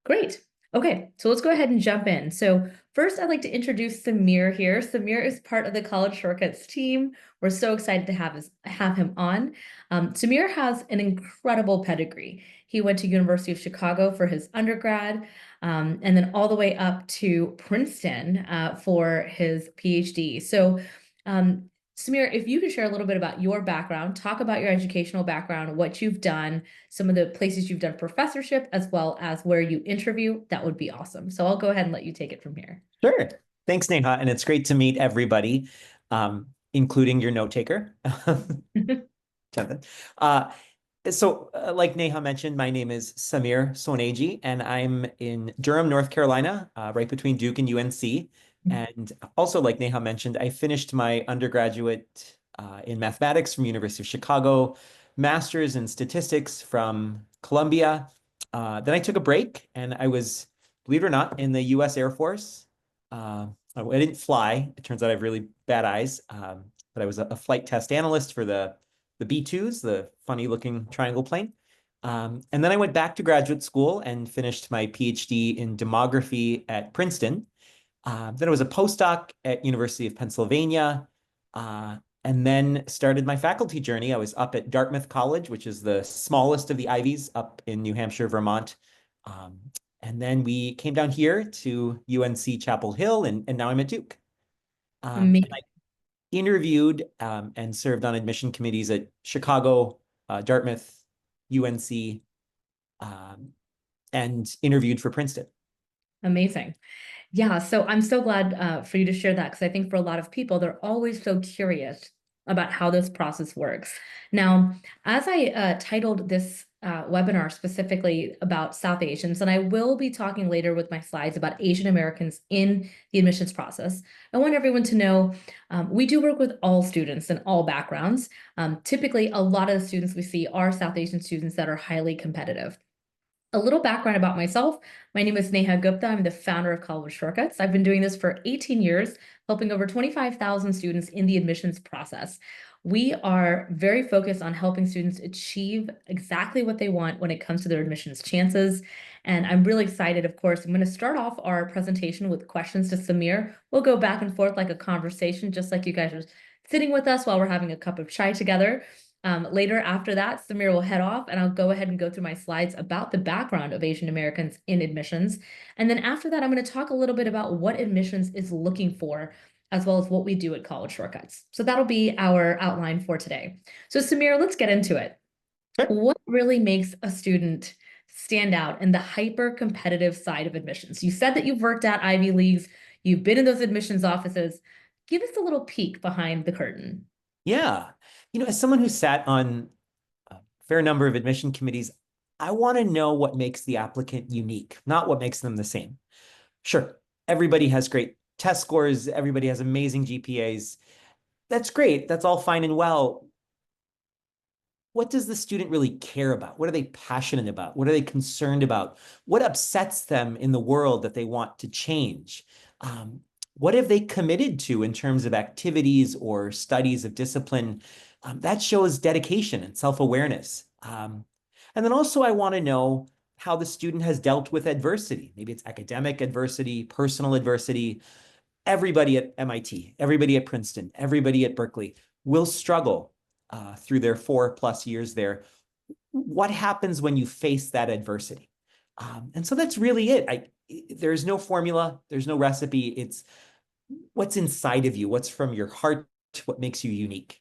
Great. Okay, so let's go ahead and jump in. So first, I'd like to introduce Samir here. Samir is part of the College Shortcuts team. We're so excited to have him on. Samir has an incredible pedigree. He went to University of Chicago for his undergrad, and then all the way up to Princeton for his PhD. So um, Samir, if you could share a little bit about your background, talk about your educational background, what you've done, some of the places you've done professorship, as well as where you interview, that would be awesome. So I'll go ahead and let you take it from here. Sure. Thanks, Neha. And it's great to meet everybody, including your note taker, Jonathan. Like Neha mentioned, my name is Samir Soneji, and I'm in Durham, North Carolina, right between Duke and UNC. And also, like Neha mentioned, I finished my undergraduate in mathematics from University of Chicago, master's in statistics from Columbia. Then I took a break, and I was, believe it or not, in the U.S. Air Force. I didn't fly. It turns out I have really bad eyes, but I was a flight test analyst for the B-2s, the funny looking triangle plane. And then I went back to graduate school and finished my PhD in demography at Princeton. Then I was a postdoc at University of Pennsylvania, and then started my faculty journey. I was up at Dartmouth College, which is the smallest of the Ivies up in New Hampshire, Vermont. And then we came down here to UNC Chapel Hill, and now I'm at Duke. And I interviewed and served on admission committees at Chicago, Dartmouth, UNC, and interviewed for Princeton. Amazing. Yeah, so I'm so glad for you to share that, because I think for a lot of people, they're always so curious about how this process works. Now, as I titled this webinar specifically about South Asians, and I will be talking later with my slides about Asian Americans in the admissions process, I want everyone to know we do work with all students and all backgrounds. Typically, a lot of the students we see are South Asian students that are highly competitive. A little background about myself. My name is Neha Gupta. I'm the founder of College Shortcuts. I've been doing this for 18 years, helping over 25,000 students in the admissions process. We are very focused on helping students achieve exactly what they want when it comes to their admissions chances. And I'm really excited, of course. I'm going to start off our presentation with questions to Samir. We'll go back and forth like a conversation, just like you guys are sitting with us while we're having a cup of chai together. Later after that, Samir will head off, and I'll go ahead and go through my slides about the background of Asian Americans in admissions. And then after that, I'm going to talk a little bit about what admissions is looking for, as well as what we do at College Shortcuts. So that'll be our outline for today. So Samir, let's get into it. Sure. What really makes a student stand out in the hyper-competitive side of admissions? You said that you've worked at Ivy Leagues, you've been in those admissions offices. Give us a little peek behind the curtain. Yeah. As someone who sat on a fair number of admission committees, I want to know what makes the applicant unique, not what makes them the same. Sure, everybody has great test scores, everybody has amazing GPAs. That's great. That's all fine and well. What does the student really care about? What are they passionate about? What are they concerned about? What upsets them in the world that they want to change? What have they committed to in terms of activities or studies of discipline? That shows dedication and self-awareness. And then also I want to know how the student has dealt with adversity. Maybe it's academic adversity, personal adversity. Everybody at MIT, everybody at Princeton, everybody at Berkeley will struggle through their 4+ years there. What happens when you face that adversity? And so that's really it. There's no formula, there's no recipe. It's what's inside of you, what's from your heart, what makes you unique.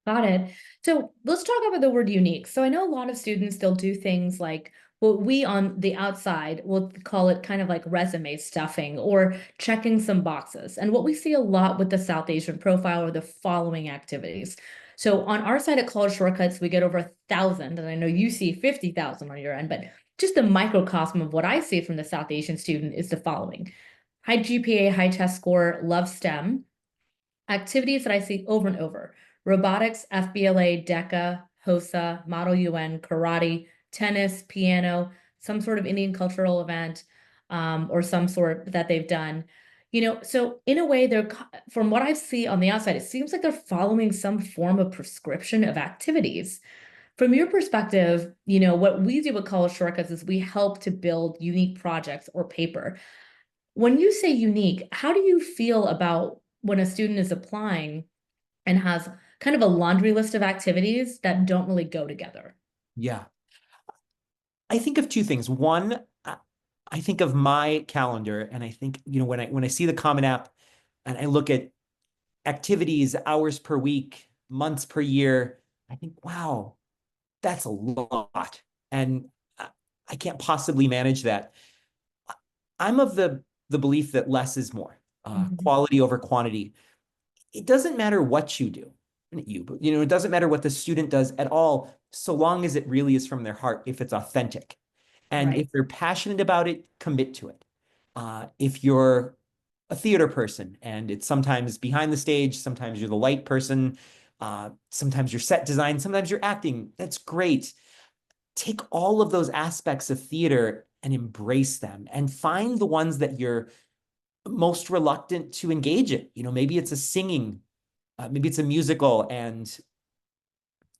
Got it. So let's talk about the word unique. So I know a lot of students, they'll do things like what we on the outside will call it kind of like resume stuffing or checking some boxes. And what we see a lot with the South Asian profile are the following activities. So on our side at College Shortcuts, we get over 1,000, and I know you see 50,000 on your end, but just the microcosm of what I see from the South Asian student is the following: high GPA, high test score, love STEM, activities that I see over and over: robotics, FBLA, DECA, HOSA, Model UN, karate, tennis, piano, some sort of Indian cultural event, or some sort that they've done. So in a way, from what I see on the outside, it seems like they're following some form of prescription of activities. From your perspective, what we do with College Shortcuts is we help to build unique projects or paper. When you say unique, how do you feel about when a student is applying and has kind of a laundry list of activities that don't really go together? Yeah. I think of two things. One, I think of my calendar and I think, when I see the Common App and I look at activities, hours per week, months per year, I think, wow, that's a lot. And I can't possibly manage that. I'm of the belief that less is more, Mhm. quality over quantity. It doesn't matter what you do, but it doesn't matter what the student does at all, so long as it really is from their heart, if it's authentic. And Right. if they're passionate about it, commit to it. If you're a theater person and it's sometimes behind the stage, sometimes you're the light person, sometimes you're set design, sometimes you're acting, that's great. Take all of those aspects of theater and embrace them and find the ones that you're most reluctant to engage in. Maybe it's a singing, maybe it's a musical, and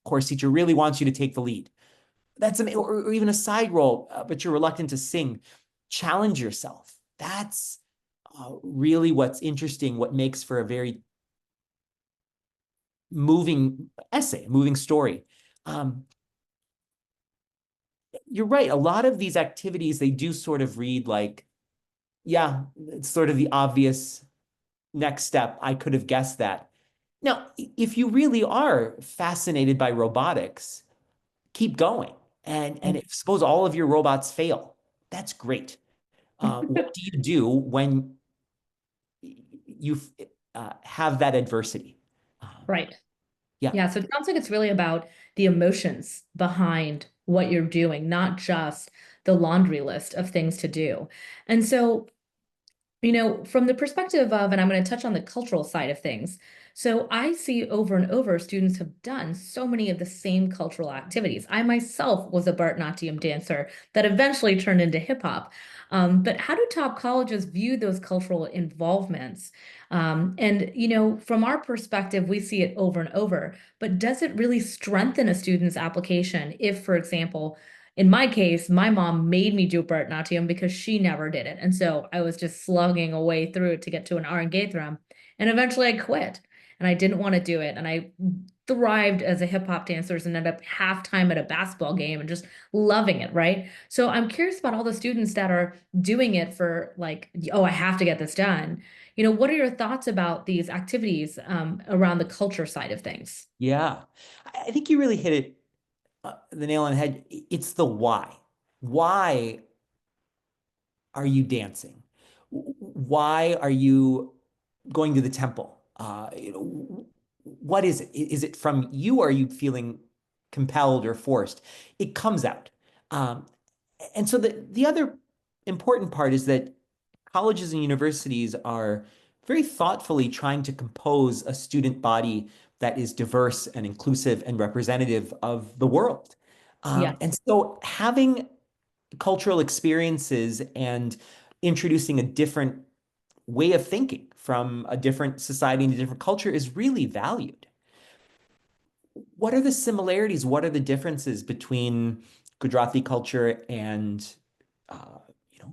course teacher really wants you to take the lead. Or even a side role, but you're reluctant to sing. Challenge yourself. That's really what's interesting, what makes for a very moving essay, moving story. Um, you're right. A lot of these activities, they do sort of read like, yeah, it's sort of the obvious next step. I could have guessed that. Now, if you really are fascinated by robotics, keep going. And if suppose all of your robots fail, that's great. What do you do when you have that adversity? Um, Right. yeah, Yeah, so it sounds like it's really about the emotions behind what you're doing, not just the laundry list of things to do. And so from the perspective of, and I'm going to touch on the cultural side of things. So I see over and over students have done so many of the same cultural activities. I myself was a Bharatanatyam dancer that eventually turned into hip hop. But how do top colleges view those cultural involvements? And from our perspective, we see it over and over. But does it really strengthen a student's application if, for example, in my case, my mom made me do Bharatanatyam because she never did it. And so I was just slugging away through it to get to an Arangetram. And eventually I quit and I didn't want to do it. And I thrived as a hip hop dancer and ended up halftime at a basketball game and just loving it, right? So I'm curious about all the students that are doing it for like, oh, I have to get this done. What are your thoughts about these activities around the culture side of things? yeah. I think you really hit it the nail on the head. It's the why. Why are you dancing? Why are you going to the temple? What is it? Is it from you? Or are you feeling compelled or forced? It comes out. Um, and so the other important part is that colleges and universities are very thoughtfully trying to compose a student body that is diverse and inclusive and representative of the world. And Yes. so having cultural experiences and introducing a different way of thinking from a different society and a different culture is really valued. What are the similarities? What are the differences between Gujarati culture and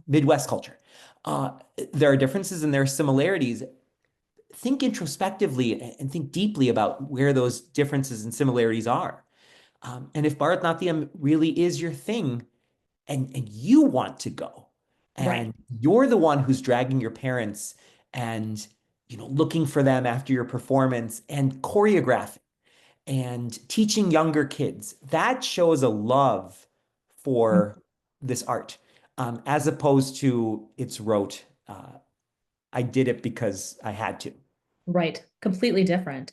Midwest culture? Uh, there are differences and there are similarities. Think introspectively and think deeply about where those differences and similarities are. And if Bharatanatyam really is your thing, and you want to go Right. and you're the one who's dragging your parents and looking for them after your performance and choreographing and teaching younger kids, that shows a love for this art, as opposed to it's rote. I did it because I had to. Right. Completely different.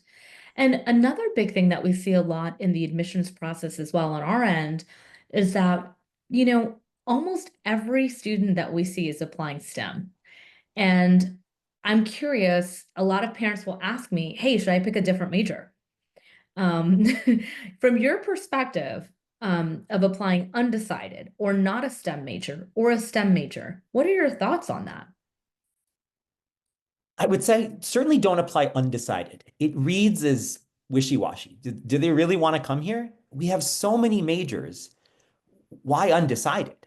And another big thing that we see a lot in the admissions process as well on our end is that, you know, almost every student that we see is applying STEM. And I'm curious, a lot of parents will ask me, hey, should I pick a different major? Um, from your perspective, of applying undecided or not a STEM major or a STEM major, what are your thoughts on that? I would say certainly don't apply undecided. It reads as wishy-washy. Do they really want to come here? we have so many majors. Why undecided?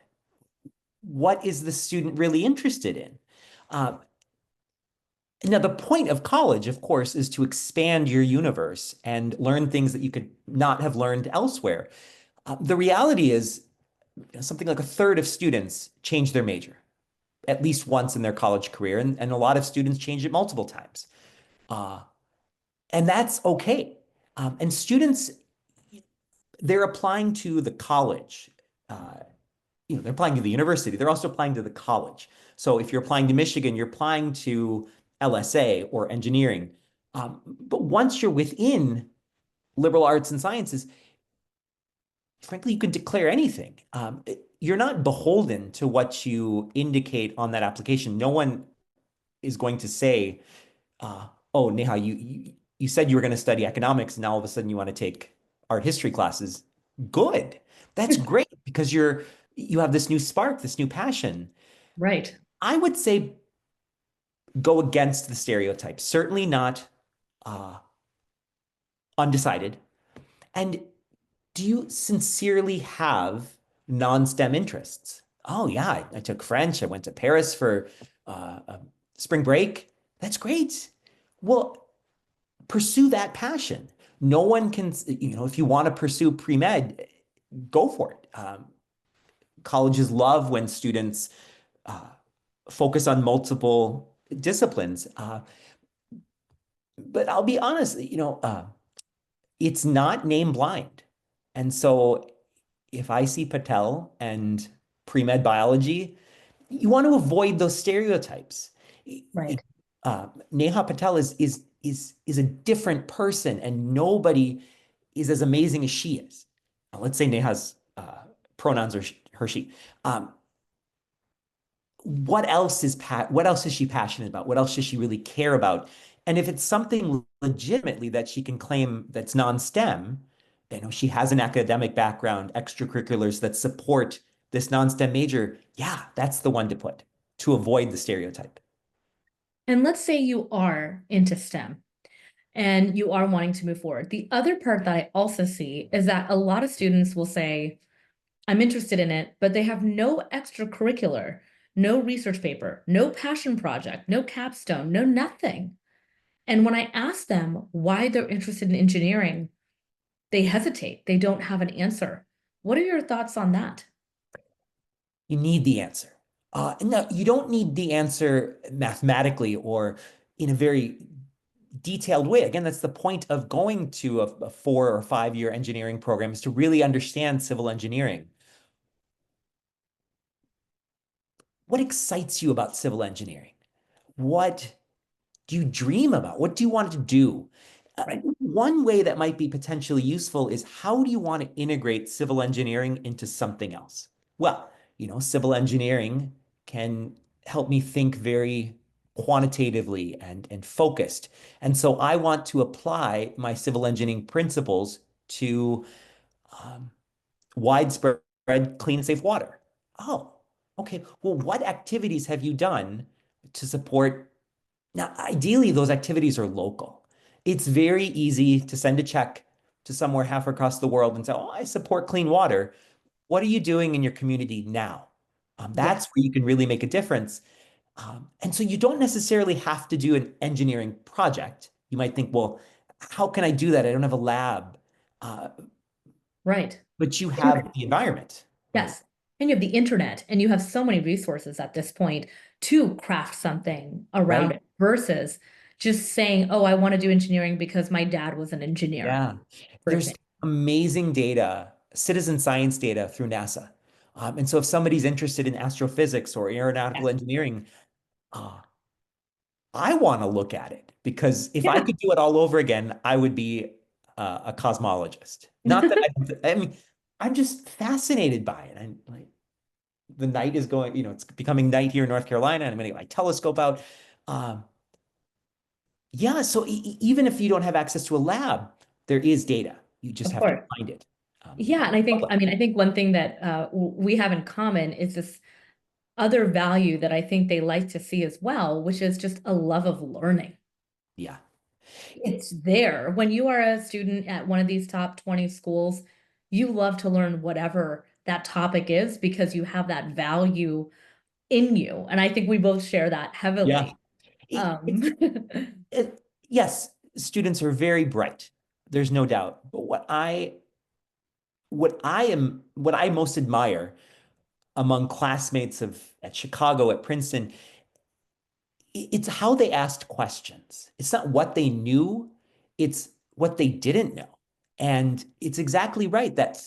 What is the student really interested in? Um, Now, the point of college, of course, is to expand your universe and learn things that you could not have learned elsewhere. The reality is, something like a third of students change their major at least once in their college career, and a lot of students change it multiple times. Uh, and that's okay. And students, they're applying to the college. Uh, they're applying to the university. They're also applying to the college. So if you're applying to Michigan, you're applying to LSA or engineering. But once you're within liberal arts and sciences, frankly, you can declare anything. You're not beholden to what you indicate on that application. No one is going to say, "Oh, Neha, you said you were going to study economics, and now all of a sudden you want to take art history classes." Good. That's great because you have this new spark, this new passion. Right. I would say go against the stereotypes. Certainly not uh, undecided. And do you sincerely have non-STEM interests? Oh yeah, I took French. I went to Paris for spring break. That's great. Well, pursue that passion. No one can, if you want to pursue pre-med, go for it. Colleges love when students uh, focus on multiple disciplines. But I'll be honest, it's not name blind. And so if I see Patel and pre-med biology, you want to avoid those stereotypes. Right. Neha Patel is a different person, and nobody is as amazing as she is. Now, let's say Neha's pronouns are her, she. Um, what else is she passionate about? What else does she really care about? And if it's something legitimately that she can claim that's non-STEM, she has an academic background, extracurriculars that support this non-STEM major, yeah, that's the one to put to avoid the stereotype. And let's say you are into STEM and you are wanting to move forward. The other part that I also see is that a lot of students will say, I'm interested in it, but they have no extracurricular, no research paper, no passion project, no capstone, no nothing. And when I ask them why they're interested in engineering, they hesitate. They don't have an answer. What are your thoughts on that? You need the answer. No, you don't need the answer mathematically or in a very detailed way. Again, that's the point of going to a 4 or 5 year engineering program is to really understand civil engineering. What excites you about civil engineering? What do you dream about? What do you want to do? Right. One way that might be potentially useful is how do you want to integrate civil engineering into something else? Well, civil engineering can help me think very quantitatively and focused. And so I want to apply my civil engineering principles to um, widespread clean and safe water. Oh, okay. Well, what activities have you done to support? Now, ideally, those activities are local. It's very easy to send a check to somewhere half across the world and say, "Oh, I support clean water." What are you doing in your community now? Yes. That's where you can really make a difference. And so you don't necessarily have to do an engineering project. You might think, well, how can I do that? I don't have a lab. Uh, Right. but you have the environment, right? Yes. And you have the internet, and you have so many resources at this point to craft something around Right? it versus just saying, oh, I want to do engineering because my dad was an engineer, Yeah. for There's example. amazing data, citizen science data through NASA. And so if somebody's interested in astrophysics or aeronautical Yes. engineering, uh, I want to look at it because if I Yeah. could do it all over again, I would be a cosmologist. Not that I mean, I'm just fascinated by it. I'm like, the night is going, it's becoming night here in North Carolina, and I'm going to get my telescope out. Um, yeah, so even if you don't have access to a lab, there is data. You just Of have to course. find it. Yeah. And I think one thing that we have in common is this other value that I think they like to see as well, which is just a love of learning. Yeah. It's there. When you are a student at one of these top 20 schools, you love to learn whatever that topic is because you have that value in you. And I think we both share that Yeah. heavily. It's Um, yes, students are very bright. There's no doubt. But what I most admire among classmates of at Chicago, at Princeton, it's how they asked questions. It's not what they knew, it's what they didn't know. And it's exactly right, that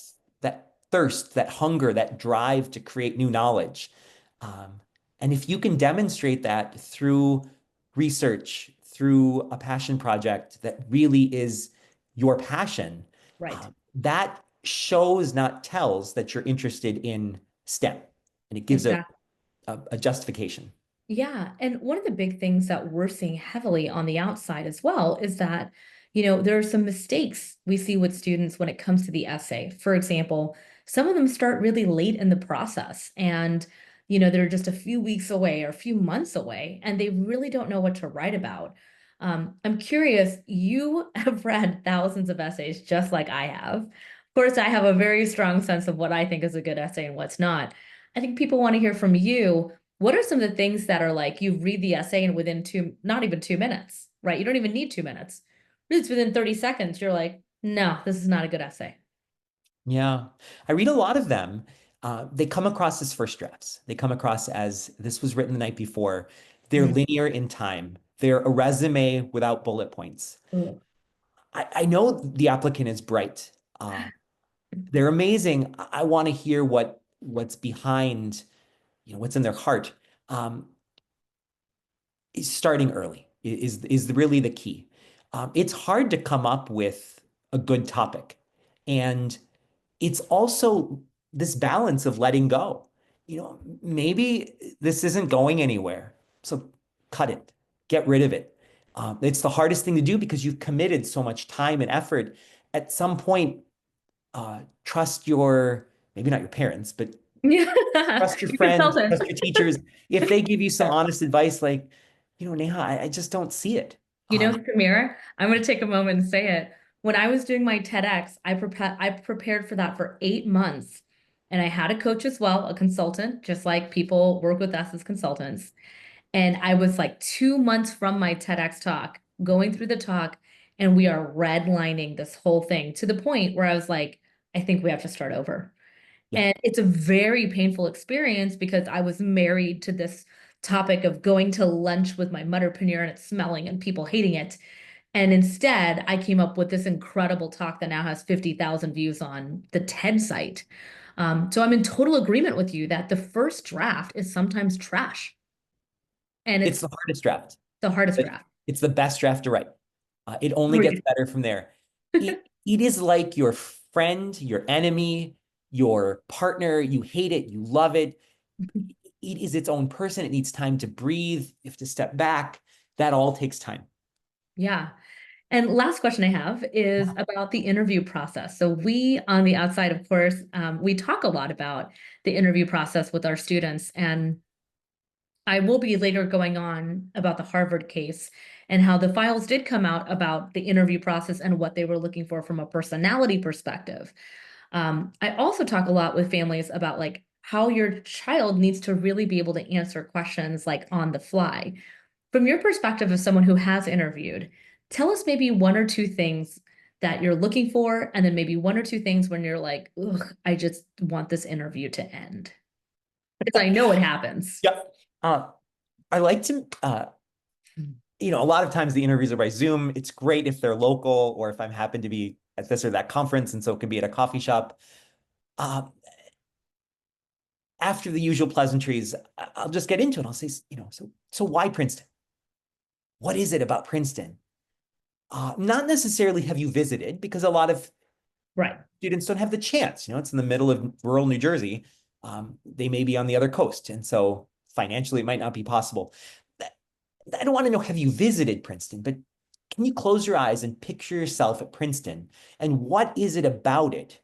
thirst, that hunger, that drive to create new knowledge. Um, and if you can demonstrate that through research, through a passion project that really is your passion, right. that shows, not tells, that you're interested in STEM. And it gives Exactly. a justification. Yeah. And one of the big things that we're seeing heavily on the outside as well is that, there are some mistakes we see with students when it comes to the essay. For example, some of them start really late in the process and, they're just a few weeks away or a few months away and they really don't know what to write about. I'm curious, you have read thousands of essays just like I have. Of course, I have a very strong sense of what I think is a good essay and what's not. I think people want to hear from you. What are some of the things that are like you read the essay and within not even 2 minutes, right? You don't even need 2 minutes. It's within 30 seconds. You're like, no, this is not a good essay. Yeah, I read a lot of them. They come across as first drafts. They come across as this was written the night before. They're Mhm. linear in time. They're a resume without bullet points. Ugh. I know the applicant is bright. Uh, they're amazing. I want to hear what's behind, what's in their heart. Um, Starting early is really the key. It's hard to come up with a good topic, and it's also this balance of letting go. Maybe this isn't going anywhere, so cut it, get rid of it. It's the hardest thing to do because you've committed so much time and effort. At some point, trust maybe not your parents, but Yeah, trust your you can tell friends, this. trust your teachers. If they give you some honest advice, like, Neha, I just don't see it. Samir, I'm going to take a moment and say it. When I was doing my TEDx, I prepared for that for 8 months. And I had a coach as well, a consultant, just like people work with us as consultants. And I was like 2 months from my TEDx talk, going through the talk, and we are redlining this whole thing to the point where I was like, I think we have to start over. Yeah. And it's a very painful experience because I was married to this topic of going to lunch with my mutterpreneur and it's smelling and people hating it. And instead, I came up with this incredible talk that now has 50,000 views on the TED site. So I'm in total agreement with you that the first draft is sometimes trash and It's it's the hardest draft, the hardest but draft. it's the best draft to write. It only gets Agreed. better from there. It is like your friend, your enemy, your partner. You hate it, you love it. It is its own person. It needs time to breathe. You have to step back. That all takes time. Yeah. And last question I have is about the interview process. So we on the outside, of course, we talk a lot about the interview process with our students. And I will be later going on about the Harvard case and how the files did come out about the interview process and what they were looking for from a personality perspective. I also talk a lot with families about like how your child needs to really be able to answer questions like on the fly. From your perspective as someone who has interviewed, tell us maybe one or two things that you're looking for, and then maybe one or two things when you're like, ugh, I just want this interview to end. Because I know it happens. Yeah. Uh, I like to, a lot of times the interviews are by Zoom. It's great if they're local or if I'm happen to be at this or that conference, and so it can be at a coffee shop. Uh, After the usual pleasantries, I'll just get into it. I'll say, so why Princeton? What is it about Princeton? Not necessarily have you visited, because a lot of Right. students don't have the chance. It's in the middle of rural New Jersey. They may be on the other coast, and so financially it might not be possible. I don't want to know, have you visited Princeton, but can you close your eyes and picture yourself at Princeton? And what is it about it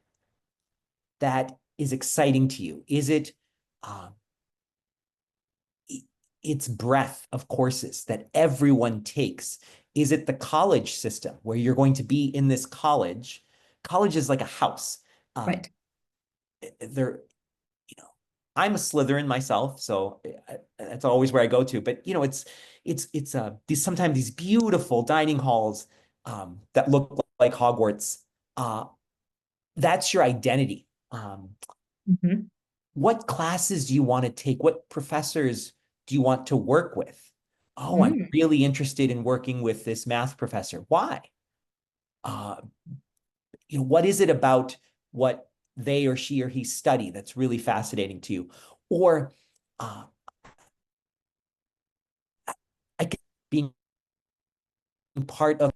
that is exciting to you? Is it uh, its breadth of courses that everyone takes? Is it the college system where you're going to be in this college? College is like a house. Right. They're, you know, I'm a Slytherin myself, so that's always where I go to. But it's these sometimes these beautiful dining halls that look like Hogwarts. Uh, that's your identity. Mhm. What classes do you want to take? What professors do you want to work with? Oh, I'm Mm. really interested in working with this math professor. Why? Uh, what is it about what they or she or he study that's really fascinating to you? Or uh, I could being part of,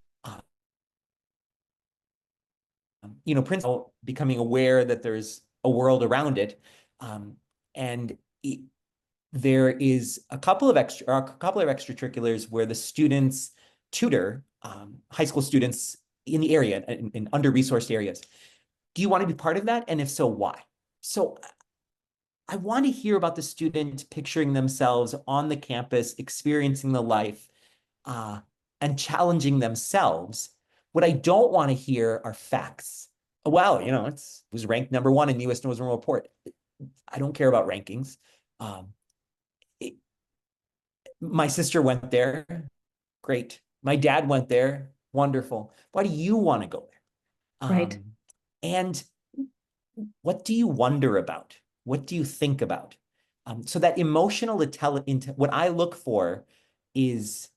Princeton, becoming aware that there's a world around it. And it, there is a couple of extracurriculars where the students tutor high school students in the area, in under-resourced areas. Do you want to be part of that? And if so, why? So I want to hear about the student picturing themselves on the campus, experiencing the life, uh, and challenging themselves. What I don't want to hear are facts. Well, it was ranked number one in the U.S. News and World Report. I don't care about rankings. Um, it, my sister went there. Great. My dad went there. Wonderful. Why do you want to go there? Right. And what do you wonder about? What do you think about? So that emotional intelligence, what I look for is,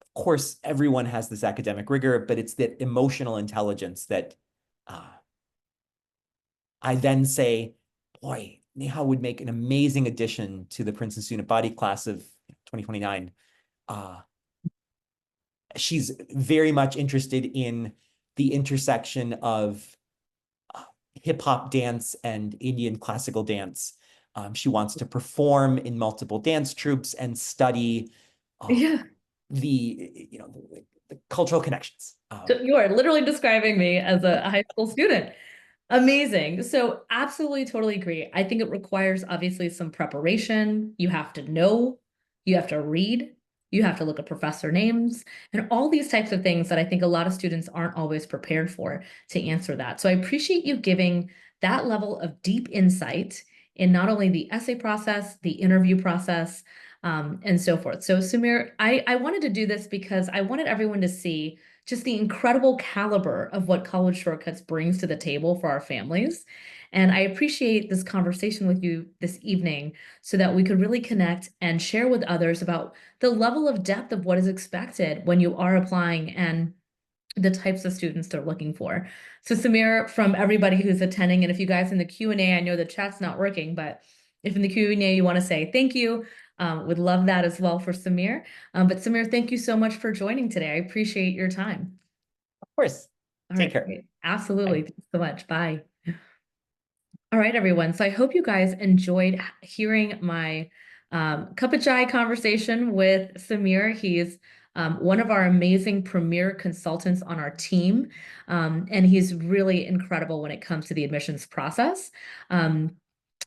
of course, everyone has this academic rigor, but it's that emotional intelligence that uh, I then say, boy, Neha would make an amazing addition to the Princeton student body class of 2029. Uh, she's very much interested in the intersection of hip hop dance and Indian classical dance. She wants to perform in multiple dance troupes and study uh, Yeah. the cultural connections. So you are literally describing me as a high school student. Amazing. So absolutely, totally agree. I think it requires obviously some preparation. You have to know, you have to read, you have to look at professor names, and all these types of things that I think a lot of students aren't always prepared for to answer that. So I appreciate you giving that level of deep insight in not only the essay process, the interview process, and so forth. So Samir, I wanted to do this because I wanted everyone to see just the incredible caliber of what College Shortcuts brings to the table for our families. And I appreciate this conversation with you this evening so that we could really connect and share with others about the level of depth of what is expected when you are applying and the types of students they're looking for. So Samir, from everybody who's attending, and if you guys in the Q&A, I know the chat's not working, but if in the Q&A you want to say thank you, would love that as well for Samir. But Samir, thank you so much for joining today. I appreciate your time. Of course. All Take right, care. great. Absolutely. Bye. Thanks so much. Bye. All right, everyone. So I hope you guys enjoyed hearing my cup of chai conversation with Samir. He's one of our amazing premier consultants on our team, and he's really incredible when it comes to the admissions process.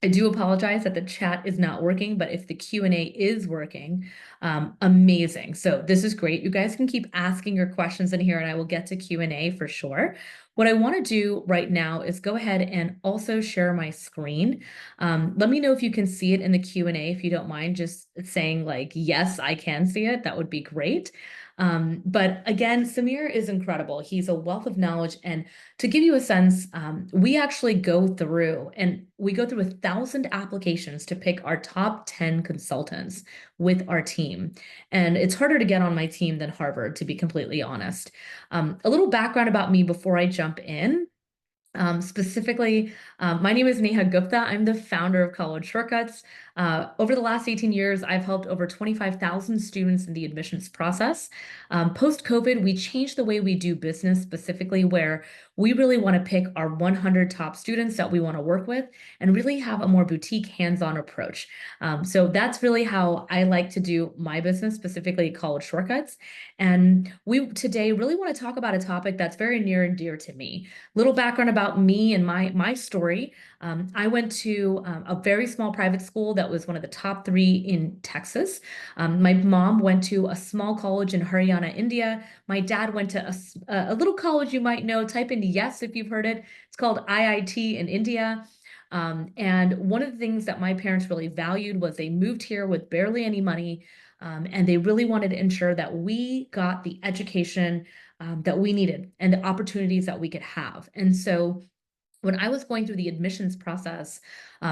I do apologize that the chat is not working, but if the Q&A is working, amazing. So this is great. You guys can keep asking your questions in here and I will get to Q&A for sure. What I want to do right now is go ahead and also share my screen. Let me know if you can see it in the Q&A, if you don't mind just saying like, yes, I can see it. That would be great. But again, Samir is incredible. He's a wealth of knowledge. And to give you a sense, we actually go through 1,000 applications to pick our top 10 consultants with our team. And it's harder to get on my team than Harvard, to be completely honest. A little background about me before I jump in. Specifically, my name is Neha Gupta. I'm the founder of College Shortcuts. Over the last 18 years, I've helped over 25,000 students in the admissions process. Post-COVID, we changed the way we do business, specifically where we really want to pick our 100 top students that we want to work with and really have a more boutique hands-on approach. So that's really how I like to do my business, specifically College Shortcuts. And we today really want to talk about a topic that's very near and dear to me. Little background about me and my story. I went to a very small private school that was one of the top 3 in Texas. My mom went to a small college in Haryana, India. My dad went to a little college you might know, type in yes, if you've heard it. It's called IIT in India. And one of the things that my parents really valued was they moved here with barely any money, and they really wanted to ensure that we got the education that we needed and the opportunities that we could have. And so when I was going through the admissions process,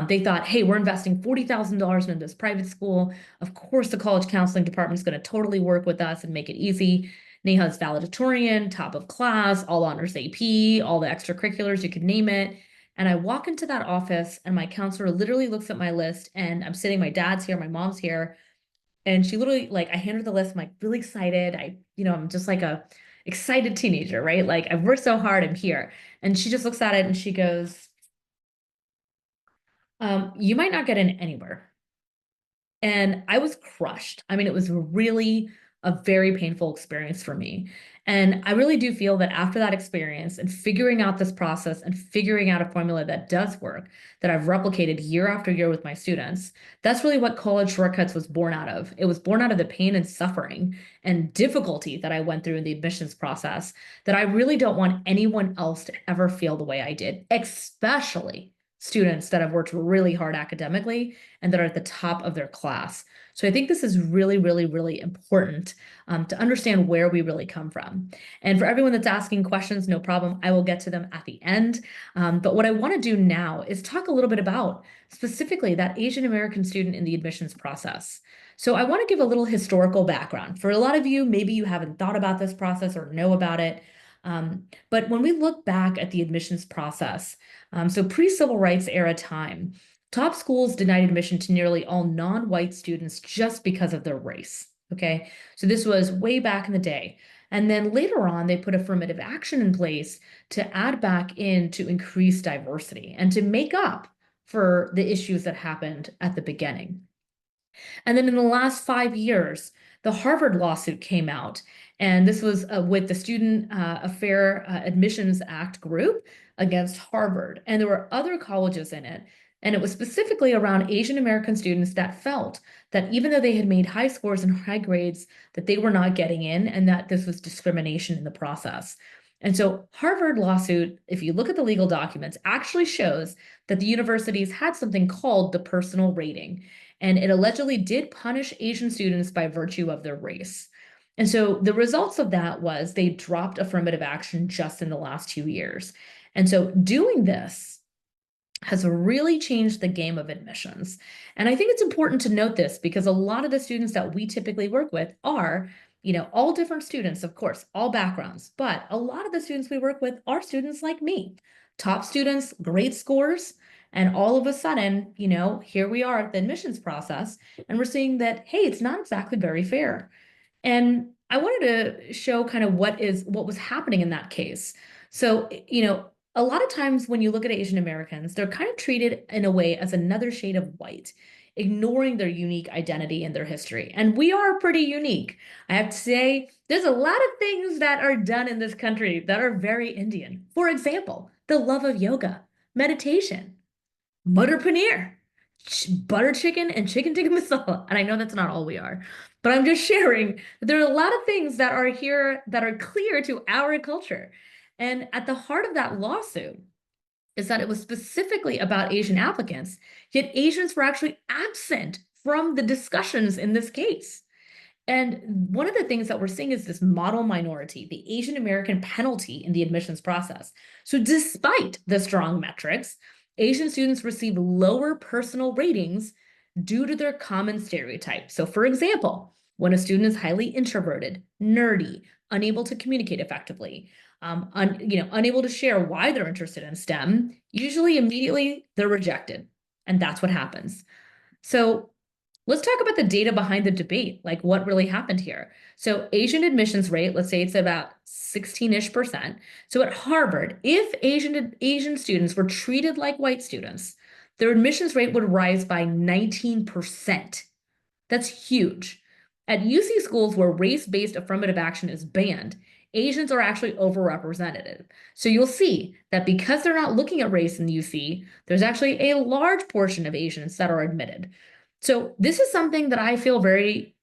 they thought, hey, we're investing $40,000 into this private school. Of course, the college counseling department is going to totally work with us and make it easy. Neha's valedictorian, top of class, all honors AP, all the extracurriculars, you could name it. And I walk into that office, and my counselor literally looks at my list, and I'm sitting, my dad's here, my mom's here. And she literally, like, I hand her the list. I'm like really excited. I'm just like a excited teenager, right? Like, I've worked so hard, I'm here. And she just looks at it and she goes, you might not get in anywhere. And I was crushed. I mean, it was really a very painful experience for me. And I really do feel that after that experience and figuring out this process and figuring out a formula that does work, that I've replicated year after year with my students, that's really what College Shortcuts was born out of. It was born out of the pain and suffering and difficulty that I went through in the admissions process that I really don't want anyone else to ever feel the way I did, especially students that have worked really hard academically and that are at the top of their class. So I think this is really, really, really important to understand where we really come from. And for everyone that's asking questions, no problem. I will get to them at the end. But what I want to do now is talk a little bit about specifically that Asian American student in the admissions process. So I want to give a little historical background. For a lot of you, maybe you haven't thought about this process or know about it. But when we look back at the admissions process, so pre-civil rights era time, top schools denied admission to nearly all non-white students just because of their race. Okay, so this was way back in the day. And then later on, they put affirmative action in place to add back in to increase diversity and to make up for the issues that happened at the beginning. And then in the last 5 years, the Harvard lawsuit came out, and this was with the Student Affair Admissions Act group against Harvard. And there were other colleges in it, and it was specifically around Asian American students that felt that even though they had made high scores and high grades, that they were not getting in, and that this was discrimination in the process. And so Harvard lawsuit, if you look at the legal documents, actually shows that the universities had something called the personal rating, and it allegedly did punish Asian students by virtue of their race. And so the results of that was they dropped affirmative action just in the last 2 years. And so doing this has really changed the game of admissions. And I think it's important to note this because a lot of the students that we typically work with are, all different students, of course, all backgrounds, but a lot of the students we work with are students like me, top students, great scores. And all of a sudden, here we are at the admissions process, and we're seeing that, hey, it's not exactly very fair. And I wanted to show kind of what was happening in that case. So, a lot of times when you look at Asian Americans, they're kind of treated in a way as another shade of white, ignoring their unique identity and their history. And we are pretty unique. I have to say, there's a lot of things that are done in this country that are very Indian. For example, the love of yoga, meditation, butter paneer, butter chicken, and chicken tikka masala. And I know that's not all we are, but I'm just sharing that there are a lot of things that are here that are clear to our culture. And at the heart of that lawsuit is that it was specifically about Asian applicants, yet Asians were actually absent from the discussions in this case. And one of the things that we're seeing is this model minority, the Asian American penalty in the admissions process. So despite the strong metrics, Asian students receive lower personal ratings due to their common stereotypes. So for example, when a student is highly introverted, nerdy, unable to communicate effectively, unable to share why they're interested in STEM, usually immediately they're rejected. And that's what happens. So let's talk about the data behind the debate, like what really happened here. So Asian admissions rate, let's say it's about 16-ish%. So at Harvard, if Asian students were treated like white students, their admissions rate would rise by 19%. That's huge. At UC schools where race-based affirmative action is banned, Asians are actually overrepresented. So you'll see that because they're not looking at race in UC, there's actually a large portion of Asians that are admitted. So this is something that I feel very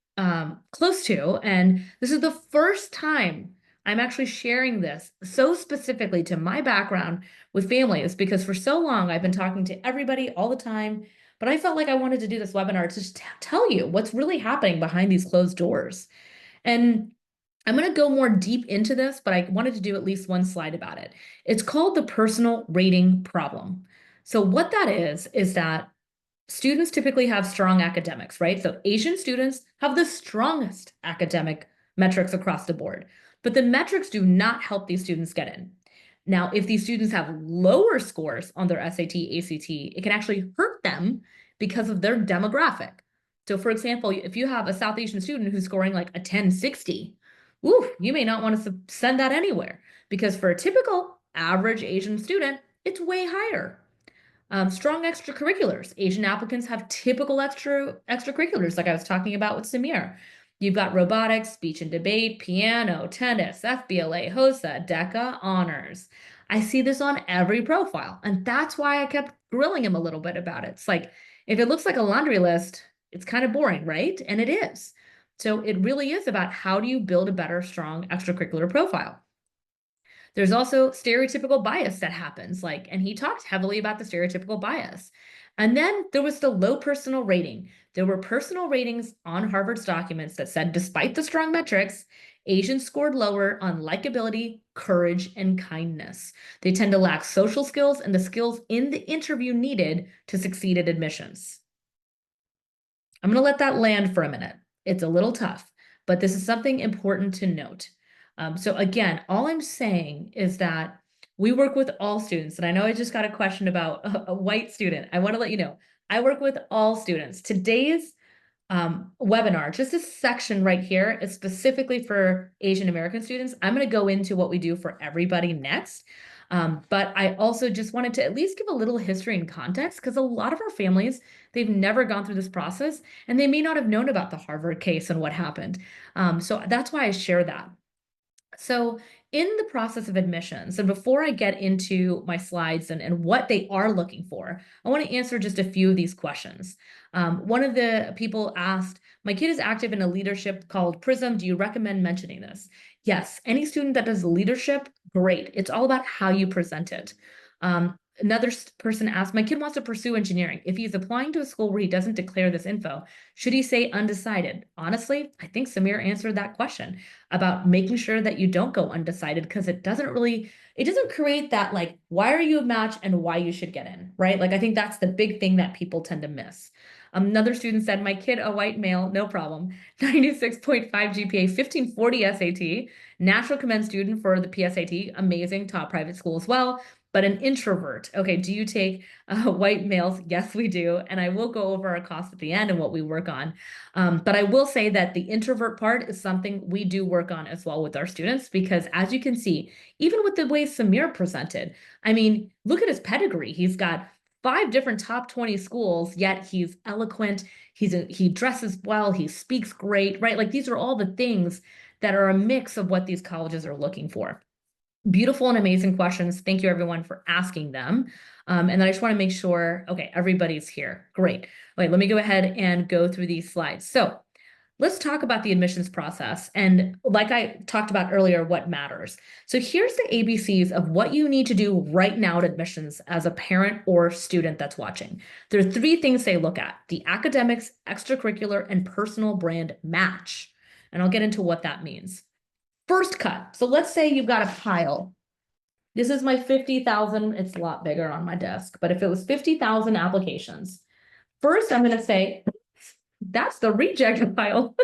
close to, and this is the first time I'm actually sharing this so specifically to my background with families because for so long I've been talking to everybody all the time, but I felt like I wanted to do this webinar to just tell you what's really happening behind these closed doors. And I'm going to go more deep into this, but I wanted to do at least one slide about it. It's called the personal rating problem. So what that is that students typically have strong academics, right? So Asian students have the strongest academic metrics across the board, but the metrics do not help these students get in. Now, if these students have lower scores on their SAT, ACT, it can actually hurt them because of their demographic. So for example, if you have a South Asian student who's scoring like a 1060, ooh, you may not want to send that anywhere because for a typical average Asian student, it's way higher. Strong extracurriculars. Asian applicants have typical extracurriculars, like I was talking about with Samir. You've got robotics, speech and debate, piano, tennis, FBLA, HOSA, DECA, honors. I see this on every profile, and that's why I kept grilling him a little bit about it. It's like, if it looks like a laundry list, it's kind of boring, right? And it is. So it really is about how do you build a better, strong extracurricular profile. There's also stereotypical bias that happens, and he talked heavily about the stereotypical bias. And then there was the low personal rating. There were personal ratings on Harvard's documents that said, despite the strong metrics, Asians scored lower on likability, courage, and kindness. They tend to lack social skills and the skills in the interview needed to succeed at admissions. I'm going to let that land for a minute. It's a little tough, but this is something important to note. So again, all I'm saying is that we work with all students. And I know I just got a question about a white student. I want to let you know, I work with all students. Today's webinar, just this section right here is specifically for Asian American students. I'm going to go into what we do for everybody next. But I also just wanted to at least give a little history and context because a lot of our families, they've never gone through this process and they may not have known about the Harvard case and what happened. So that's why I share that. So in the process of admissions, and before I get into my slides and what they are looking for, I want to answer just a few of these questions. One of the people asked, my kid is active in a leadership called PRISM. Do you recommend mentioning this? Yes, any student that does leadership, great. It's all about how you present it. Another person asked, my kid wants to pursue engineering. If he's applying to a school where he doesn't declare this info, should he say undecided? Honestly, I think Samir answered that question about making sure that you don't go undecided because it doesn't create that why are you a match and why you should get in, right? I think that's the big thing that people tend to miss. Another student said, my kid, a white male, no problem, 96.5 GPA, 1540 SAT, National Commend student for the PSAT, amazing, top private school as well, but an introvert. Okay, do you take white males? Yes, we do. And I will go over our costs at the end and what we work on. But I will say that the introvert part is something we do work on as well with our students, because as you can see, even with the way Samir presented, I mean, look at his pedigree. He's got 5 different top 20 schools, yet he's eloquent. He dresses well. He speaks great, right? These are all the things that are a mix of what these colleges are looking for. Beautiful and amazing questions. Thank you everyone for asking them. And then I just want to make sure, okay, everybody's here. Great. Wait, let me go ahead and go through these slides. So let's talk about the admissions process. And like I talked about earlier, what matters. So here's the ABCs of what you need to do right now at admissions as a parent or student that's watching. There are 3 things they look at: the academics, extracurricular, and personal brand match. And I'll get into what that means. First cut. So let's say you've got a pile. This is my 50,000. It's a lot bigger on my desk, but if it was 50,000 applications, first I'm going to say, that's the reject pile.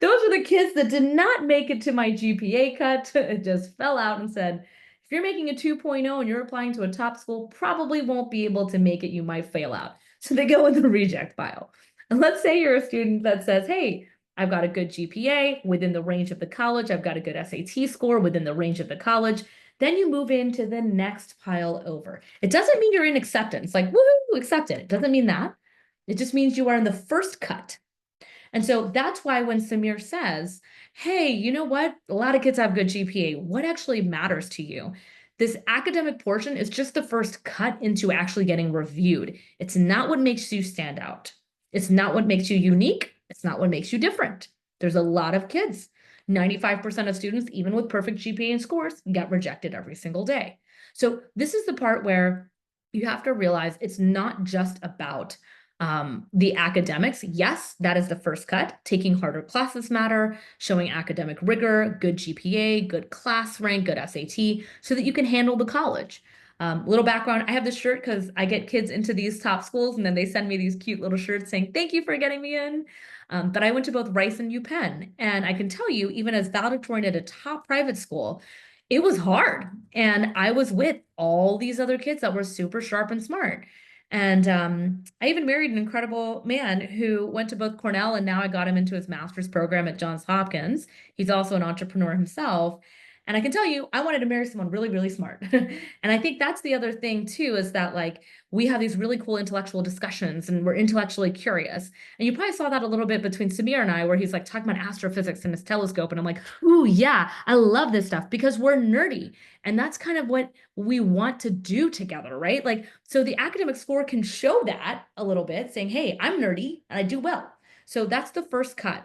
Those are the kids that did not make it to my GPA cut. It just fell out and said, if you're making a 2.0 and you're applying to a top school, probably won't be able to make it. You might fail out. So they go in the reject pile. And let's say you're a student that says, hey, I've got a good GPA within the range of the college. I've got a good SAT score within the range of the college. Then you move into the next pile over. It doesn't mean you're in acceptance, woohoo, accepted. It doesn't mean that. It just means you are in the first cut. And so that's why when Samir says, hey, you know what? A lot of kids have good GPA. What actually matters to you? This academic portion is just the first cut into actually getting reviewed. It's not what makes you stand out. It's not what makes you unique. It's not what makes you different. There's a lot of kids. 95% of students, even with perfect GPA and scores, get rejected every single day. So this is the part where you have to realize it's not just about the academics. Yes, that is the first cut. Taking harder classes matter, showing academic rigor, good GPA, good class rank, good SAT, so that you can handle the college. Little background, I have this shirt because I get kids into these top schools and then they send me these cute little shirts saying, thank you for getting me in. But I went to both Rice and UPenn. And I can tell you, even as valedictorian at a top private school, it was hard. And I was with all these other kids that were super sharp and smart. And I even married an incredible man who went to both Cornell and now I got him into his master's program at Johns Hopkins. He's also an entrepreneur himself. And I can tell you, I wanted to marry someone really, really smart. And I think that's the other thing too, is that like we have these really cool intellectual discussions and we're intellectually curious. And you probably saw that a little bit between Samir and I, where he's like talking about astrophysics and his telescope. And I'm like, ooh, yeah, I love this stuff because we're nerdy. And that's kind of what we want to do together, right? Like, so the academic score can show that a little bit, saying, hey, I'm nerdy and I do well. So that's the first cut.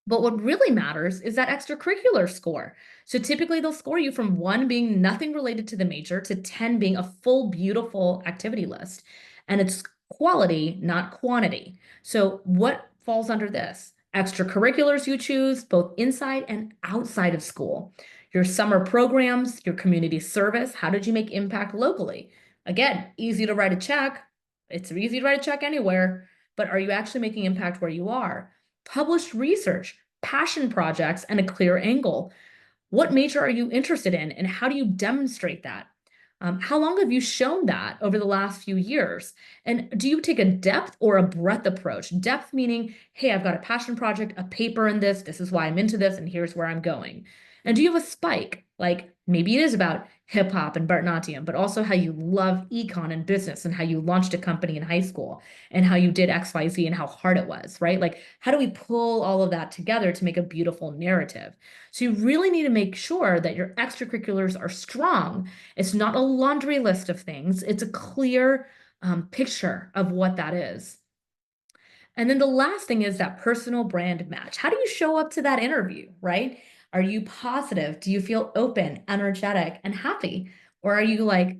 But what really matters is that extracurricular score. So typically they'll score you from 1 being nothing related to the major to 10 being a full, beautiful activity list. And it's quality, not quantity. So what falls under this? Extracurriculars you choose, both inside and outside of school. Your summer programs, your community service, how did you make impact locally? Again, easy to write a check. It's easy to write a check anywhere, but are you actually making impact where you are? Published research, passion projects, and a clear angle. What major are you interested in, and how do you demonstrate that? How long have you shown that over the last few years? And do you take a depth or a breadth approach? Depth meaning, hey, I've got a passion project, a paper in this is why I'm into this, and here's where I'm going. And do you have a spike? Like maybe it is about hip hop and Bharatanatyam, but also how you love econ and business and how you launched a company in high school and how you did XYZ and how hard it was, right? Like, how do we pull all of that together to make a beautiful narrative? So you really need to make sure that your extracurriculars are strong. It's not a laundry list of things. It's a clear picture of what that is. And then the last thing is that personal brand match. How do you show up to that interview, right? Are you positive? Do you feel open, energetic, and happy? Or are you like,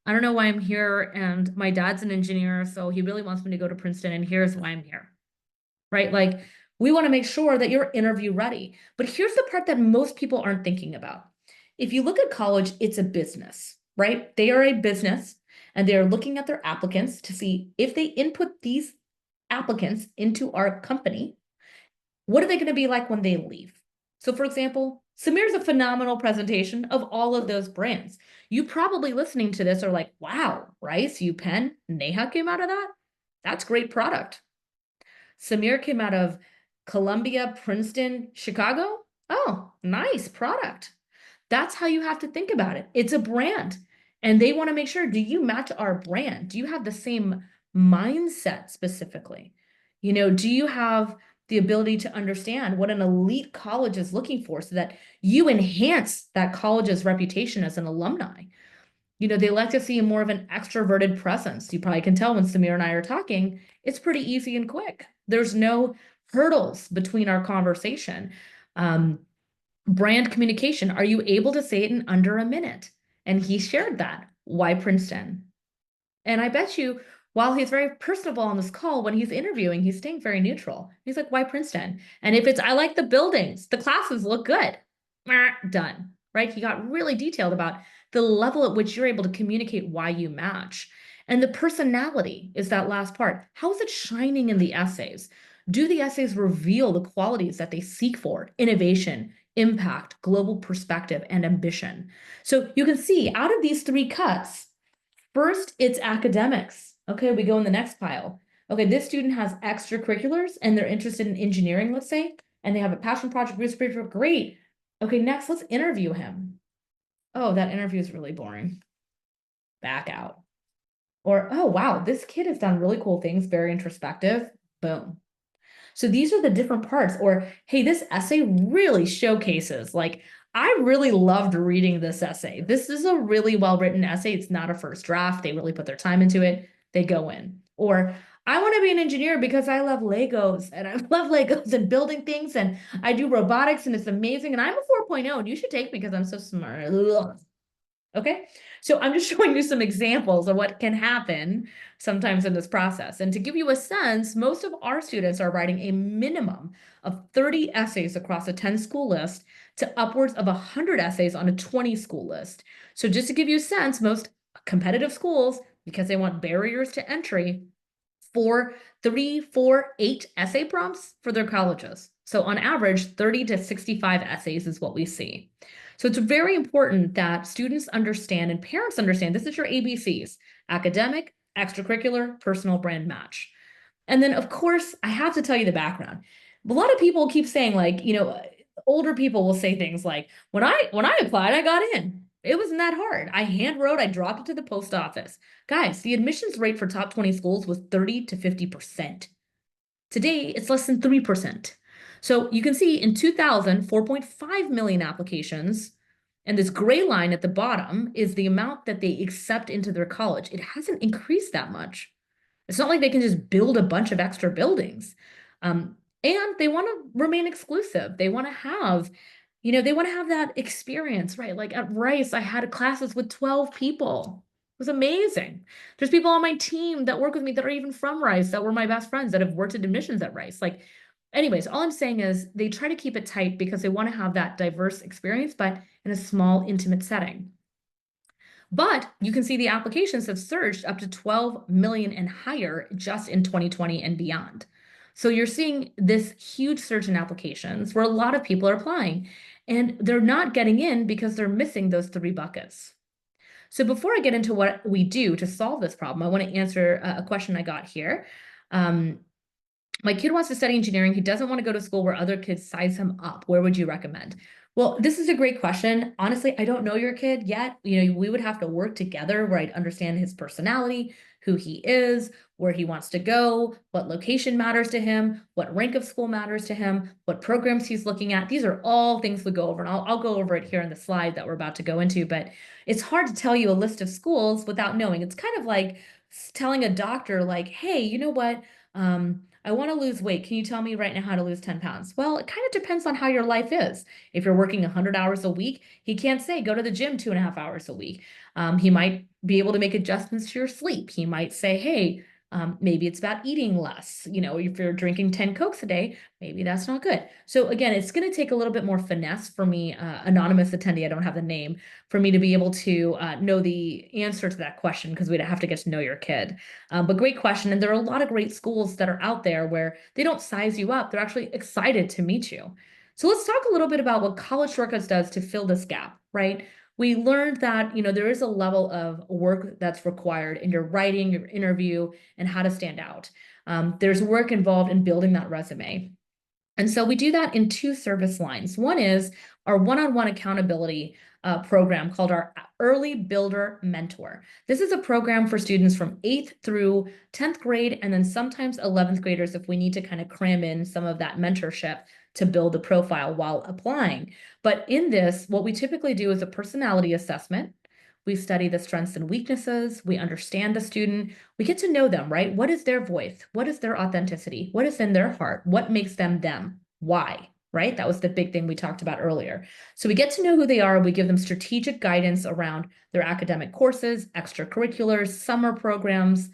I don't know why I'm here, and my dad's an engineer, so he really wants me to go to Princeton, and here's why I'm here, right? Like, we want to make sure that you're interview ready. But here's the part that most people aren't thinking about. If you look at college, it's a business, right? They are a business, and they are looking at their applicants to see if they input these applicants into our company, what are they going to be like when they leave? So for example, Samir's a phenomenal presentation of all of those brands. You probably listening to this are like, wow, Rice, UPenn, Neha came out of that? That's great product. Samir came out of Columbia, Princeton, Chicago. Oh, nice product. That's how you have to think about it. It's a brand. And they want to make sure, do you match our brand? Do you have the same mindset specifically? You know, do you have the ability to understand what an elite college is looking for so that you enhance that college's reputation as an alumni? You know, they like to see more of an extroverted presence. You probably can tell when Samir and I are talking, it's pretty easy and quick. There's no hurdles between our conversation. Brand communication, are you able to say it in under a minute? And he shared that. Why Princeton? And I bet you, while he's very personable on this call, when he's interviewing, he's staying very neutral. He's like, why Princeton? And if it's, I like the buildings, the classes look good, done, right? He got really detailed about the level at which you're able to communicate why you match. And the personality is that last part. How is it shining in the essays? Do the essays reveal the qualities that they seek for? Innovation, impact, global perspective, and ambition. So you can see out of these 3 cuts, first, it's academics. Okay, we go in the next pile. Okay, this student has extracurriculars and they're interested in engineering, let's say, and they have a passion project, research paper. Great. Okay, next, let's interview him. Oh, that interview is really boring. Back out. Or, oh, wow, this kid has done really cool things, very introspective. Boom. So these are the different parts. Or, hey, this essay really showcases, like, I really loved reading this essay. This is a really well-written essay. It's not a first draft. They really put their time into it. They go in. Or I want to be an engineer because I love Legos and I love Legos and building things and I do robotics and it's amazing and I'm a 4.0 and you should take me because I'm so smart. Ugh. Okay, so I'm just showing you some examples of what can happen sometimes in this process. And to give you a sense, most of our students are writing a minimum of 30 essays across a 10 school list to upwards of 100 essays on a 20 school list. So just to give you a sense, most competitive schools, because they want barriers to entry, 4, 3, 4, 8 essay prompts for their colleges. So on average, 30 to 65 essays is what we see. So it's very important that students understand and parents understand this is your ABCs: academic, extracurricular, personal, brand, match. And then, of course, I have to tell you the background. A lot of people keep saying, like, older people will say things like, when I applied, I got in. It wasn't that hard. I hand wrote, I dropped it to the post office. Guys, the admissions rate for top 20 schools was 30 to 50%. Today, it's less than 3%. So you can see in 2000, 4.5 million applications. And this gray line at the bottom is the amount that they accept into their college. It hasn't increased that much. It's not like they can just build a bunch of extra buildings. And they want to remain exclusive. They want to have, they want to have that experience, right? Like at Rice, I had classes with 12 people. It was amazing. There's people on my team that work with me that are even from Rice that were my best friends that have worked at admissions at Rice. Like, anyways, all I'm saying is they try to keep it tight because they want to have that diverse experience, but in a small, intimate setting. But you can see the applications have surged up to 12 million and higher just in 2020 and beyond. So you're seeing this huge surge in applications where a lot of people are applying and they're not getting in because they're missing those 3 buckets. So before I get into what we do to solve this problem, I want to answer a question I got here. My kid wants to study engineering. He doesn't want to go to school where other kids size him up. Where would you recommend? Well, this is a great question. Honestly, I don't know your kid yet. We would have to work together where I'd understand his personality, who he is, where he wants to go, what location matters to him, what rank of school matters to him, what programs he's looking at. These are all things we go over, and I'll go over it here in the slide that we're about to go into, but it's hard to tell you a list of schools without knowing. It's kind of like telling a doctor, like, hey, you know what? I want to lose weight. Can you tell me right now how to lose 10 pounds? Well, it kind of depends on how your life is. If you're working 100 hours a week, he can't say go to the gym 2.5 hours a week. He might be able to make adjustments to your sleep. He might say, hey, maybe it's about eating less. If you're drinking 10 Cokes a day, maybe that's not good. So again, it's going to take a little bit more finesse for me, anonymous attendee, I don't have the name, for me to be able to know the answer to that question because we'd have to get to know your kid. But great question. And there are a lot of great schools that are out there where they don't size you up. They're actually excited to meet you. So let's talk a little bit about what College Shortcuts does to fill this gap, right? We learned that, there is a level of work that's required in your writing, your interview, and how to stand out. There's work involved in building that resume. And so we do that in 2 service lines. One is our one-on-one accountability program called our Early Builder Mentor. This is a program for students from 8th through 10th grade, and then sometimes 11th graders if we need to kind of cram in some of that mentorship to build the profile while applying. But in this, what we typically do is a personality assessment. We study the strengths and weaknesses. We understand the student. We get to know them, right? What is their voice? What is their authenticity? What is in their heart? What makes them them? Why? Right? That was the big thing we talked about earlier. So we get to know who they are. We give them strategic guidance around their academic courses, extracurriculars, summer programs,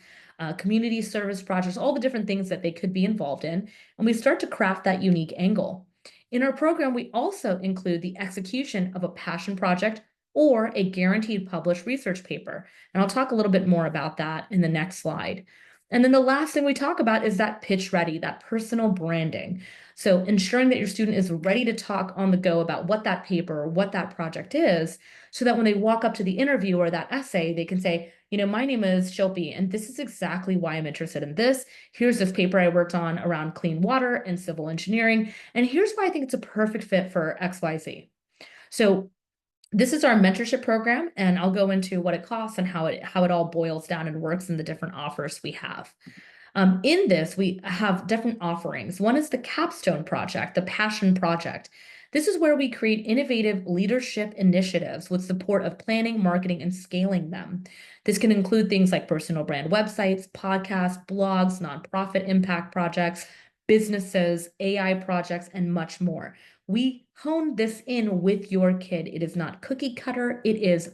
community service projects, all the different things that they could be involved in. And we start to craft that unique angle. In our program, we also include the execution of a passion project or a guaranteed published research paper. And I'll talk a little bit more about that in the next slide. And then the last thing we talk about is that pitch ready, that personal branding. So ensuring that your student is ready to talk on the go about what that paper or what that project is, so that when they walk up to the interview or that essay, they can say, my name is Shilpi, and this is exactly why I'm interested in this. Here's this paper I worked on around clean water and civil engineering, and here's why I think it's a perfect fit for XYZ. So this is our mentorship program, and I'll go into what it costs and how it all boils down and works in the different offers we have. In this, we have different offerings. One is the capstone project, the passion project. This is where we create innovative leadership initiatives with support of planning, marketing, and scaling them. This can include things like personal brand websites, podcasts, blogs, nonprofit impact projects, businesses, AI projects, and much more. We hone this in with your kid. It is not cookie cutter. It is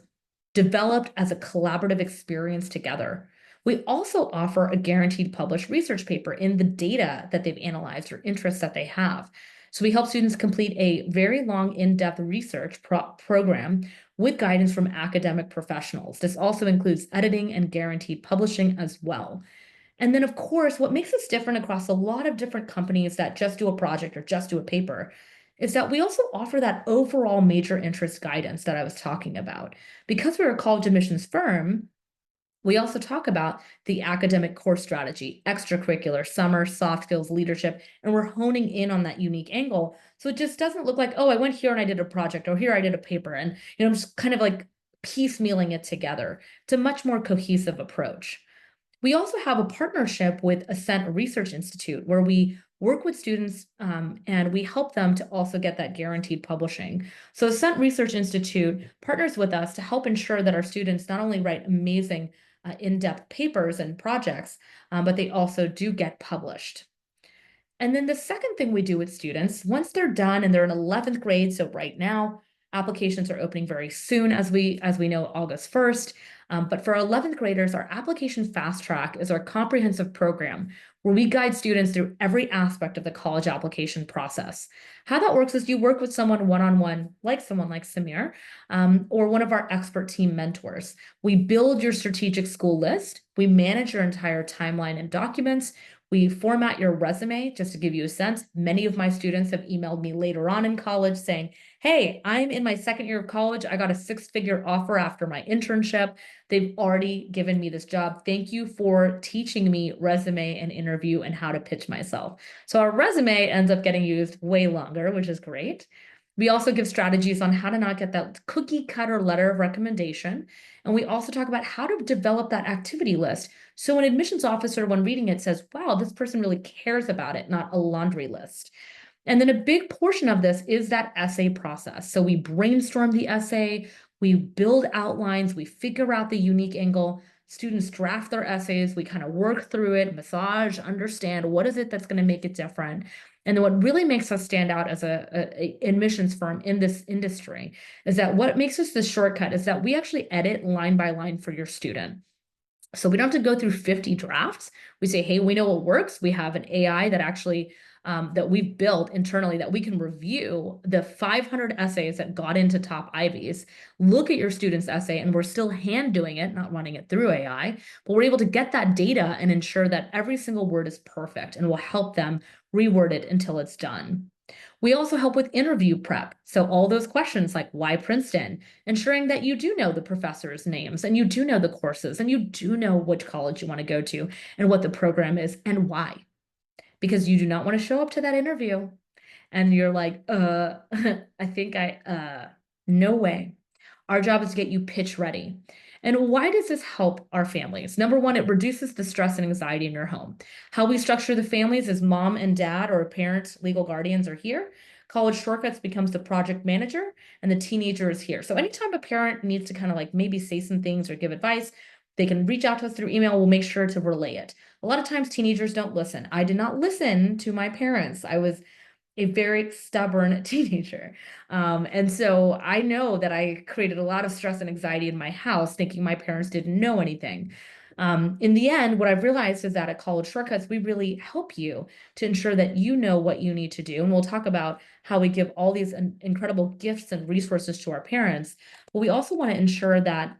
developed as a collaborative experience together. We also offer a guaranteed published research paper in the data that they've analyzed or interests that they have. So we help students complete a very long, in-depth research program with guidance from academic professionals. This also includes editing and guaranteed publishing as well. And then, of course, what makes us different across a lot of different companies that just do a project or just do a paper is that we also offer that overall major interest guidance that I was talking about. Because we're a college admissions firm, we also talk about the academic course strategy, extracurricular, summer, soft skills, leadership, and we're honing in on that unique angle. So it just doesn't look like, oh, I went here and I did a project, or here I did a paper, and I'm just kind of like piecemealing it together. It's a much more cohesive approach. We also have a partnership with Ascent Research Institute where we work with students and we help them to also get that guaranteed publishing. So Ascent Research Institute partners with us to help ensure that our students not only write amazing in-depth papers and projects, but they also do get published. And then the second thing we do with students, once they're done and they're in 11th grade, so right now, applications are opening very soon, as we know, August 1st. But for 11th graders, our application fast track is our comprehensive program where we guide students through every aspect of the college application process. How that works is you work with someone one-on-one, like someone like Samir, or one of our expert team mentors. We build your strategic school list. We manage your entire timeline and documents. We format your resume. Just to give you a sense, many of my students have emailed me later on in college saying, hey, I'm in my second year of college. I got a six-figure offer after my internship. They've already given me this job. Thank you for teaching me resume and interview and how to pitch myself. So our resume ends up getting used way longer, which is great. We also give strategies on how to not get that cookie cutter letter of recommendation. And we also talk about how to develop that activity list. So an admissions officer, when reading it, says, wow, this person really cares about it, not a laundry list. And then a big portion of this is that essay process. So we brainstorm the essay, we build outlines, we figure out the unique angle. Students draft their essays, we kind of work through it, massage, understand what is it that's going to make it different. And then what really makes us stand out as a admissions firm in this industry is that what makes us the shortcut is that we actually edit line by line for your student. So we don't have to go through 50 drafts. We say, hey, we know what works. We have an AI that actually that we've built internally that we can review the 500 essays that got into top Ivies, look at your student's essay, and we're still hand doing it, not running it through AI, but we're able to get that data and ensure that every single word is perfect and will help them reword it until it's done. We also help with interview prep. So all those questions like why Princeton, ensuring that you do know the professors' names and you do know the courses and you do know which college you want to go to and what the program is and why. Because you do not want to show up to that interview and you're like, no way. Our job is to get you pitch ready. And why does this help our families? Number one, it reduces the stress and anxiety in your home. How we structure the families is mom and dad or parents, legal guardians are here. College Shortcuts becomes the project manager and the teenager is here. So anytime a parent needs to kind of like maybe say some things or give advice, they can reach out to us through email. We'll make sure to relay it. A lot of times teenagers don't listen. I did not listen to my parents. I was a very stubborn teenager. And so I know that I created a lot of stress and anxiety in my house, thinking my parents didn't know anything. In the end, what I've realized is that at College Shortcuts, we really help you to ensure that you know what you need to do. And we'll talk about how we give all these incredible gifts and resources to our parents. But we also want to ensure that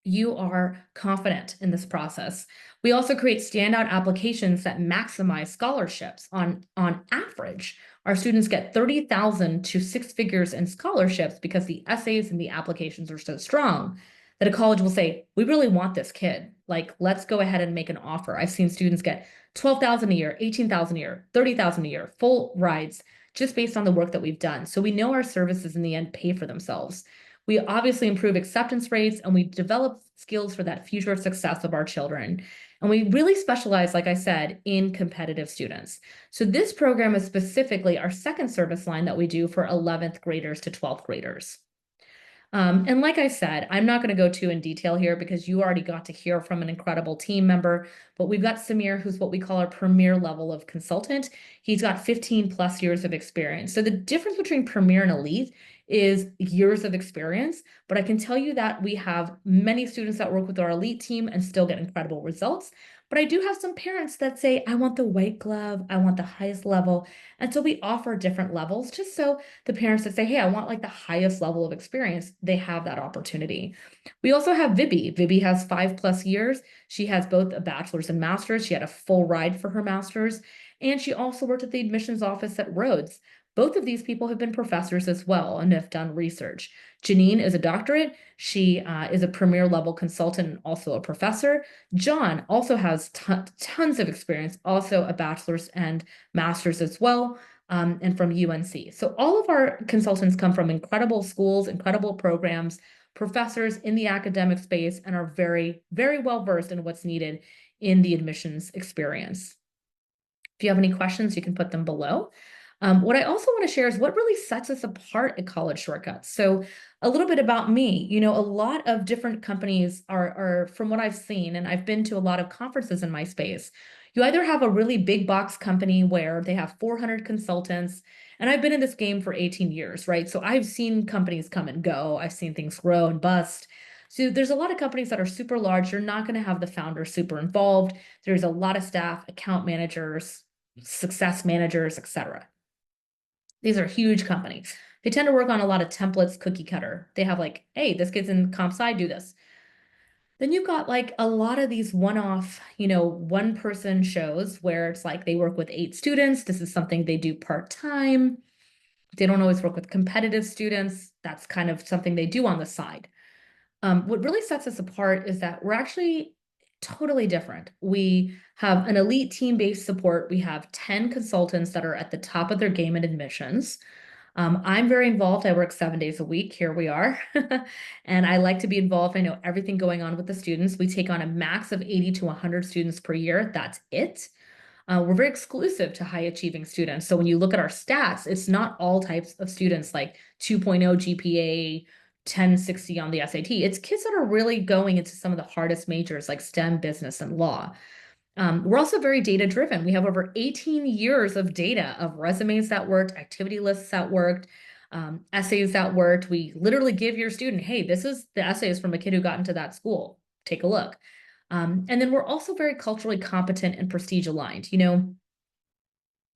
you are confident in this process. We also create standout applications that maximize scholarships. On average, our students get 30,000 to six figures in scholarships because the essays and the applications are so strong that a college will say, we really want this kid. Like, let's go ahead and make an offer. I've seen students get 12,000 a year, 18,000 a year, 30,000 a year, full rides, just based on the work that we've done. So we know our services in the end pay for themselves. We obviously improve acceptance rates and we develop skills for that future success of our children. And we really specialize, like I said, in competitive students. So this program is specifically our second service line that we do for 11th graders to 12th graders. And like I said, I'm not going to go too in detail here because you already got to hear from an incredible team member, but we've got Samir, who's what we call our premier level of consultant. He's got 15 plus years of experience. So the difference between premier and elite is years of experience, but I can tell you that we have many students that work with our elite team and still get incredible results. But I do have some parents that say, I want the white glove, I want the highest level. And so we offer different levels just so the parents that say, hey, I want like the highest level of experience, they have that opportunity. We also have Vibi. Vibi has 5+ years. She has both a bachelor's and master's. She had a full ride for her master's. And she also worked at the admissions office at Rhodes. Both of these people have been professors as well and have done research. Janine is a doctorate. She is a premier level consultant and also a professor. John also has tons of experience, also a bachelor's and master's as well, and from UNC. So all of our consultants come from incredible schools, incredible programs, professors in the academic space, and are very, very well versed in what's needed in the admissions experience. If you have any questions, you can put them below. What I also want to share is what really sets us apart at College Shortcuts. So a little bit about me, a lot of different companies are from what I've seen, and I've been to a lot of conferences in my space. You either have a really big box company where they have 400 consultants, and I've been in this game for 18 years, right? So I've seen companies come and go. I've seen things grow and bust. So there's a lot of companies that are super large. You're not going to have the founder super involved. There's a lot of staff, account managers, success managers, etc. These are huge companies. They tend to work on a lot of templates, cookie cutter. They have like, hey, this kid's in comp sci, do this. Then you've got like a lot of these one-off, one person shows where it's like they work with 8 students. This is something they do part-time. They don't always work with competitive students. That's kind of something they do on the side. What really sets us apart is that we're actually totally different. We have an elite team-based support. We have 10 consultants that are at the top of their game in admissions. I'm very involved. I work 7 days a week. Here we are. And I like to be involved. I know everything going on with the students. We take on a max of 80 to 100 students per year. That's it. We're very exclusive to high achieving students. So when you look at our stats, it's not all types of students like 2.0 GPA, 1060 on the SAT. It's kids that are really going into some of the hardest majors like STEM, business, and law. We're also very data driven. We have over 18 years of data of resumes that worked, activity lists that worked, essays that worked. We literally give your student, hey, this is the essays from a kid who got into that school. Take a look. And then we're also very culturally competent and prestige aligned.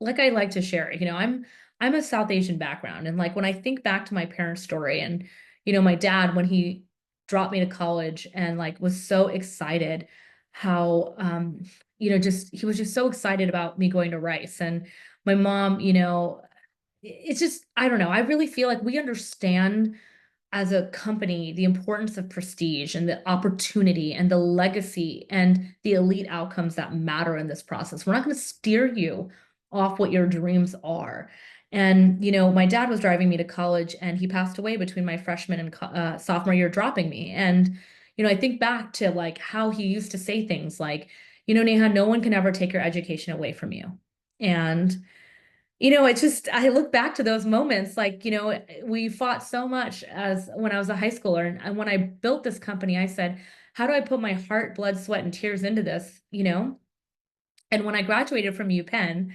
Like I like to share, I'm a South Asian background. And like when I think back to my parents' story and, my dad, when he dropped me to college and like was so excited how, just he was just so excited about me going to Rice. And my mom, it's just, I don't know. I really feel like we understand as a company the importance of prestige and the opportunity and the legacy and the elite outcomes that matter in this process. We're not going to steer you off what your dreams are. And, my dad was driving me to college and he passed away between my freshman and sophomore year, dropping me. And, I think back to like how he used to say things like, Neha, no one can ever take your education away from you. And it's just, I look back to those moments, like, we fought so much as when I was a high schooler. And when I built this company, I said, how do I put my heart, blood, sweat, and tears into this, And when I graduated from UPenn,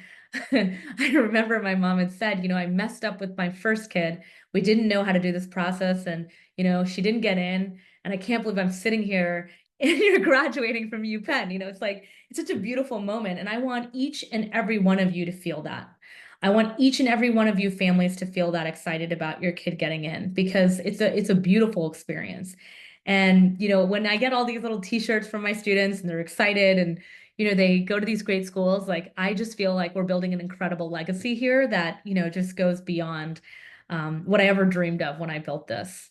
I remember my mom had said, I messed up with my first kid. We didn't know how to do this process. And, she didn't get in. And I can't believe I'm sitting here and you're graduating from UPenn. It's like, it's such a beautiful moment. And I want each and every one of you to feel that. I want each and every one of you families to feel that excited about your kid getting in because it's a beautiful experience. And, when I get all these little t-shirts from my students and they're excited and, they go to these great schools, like I just feel like we're building an incredible legacy here that, just goes beyond what I ever dreamed of when I built this.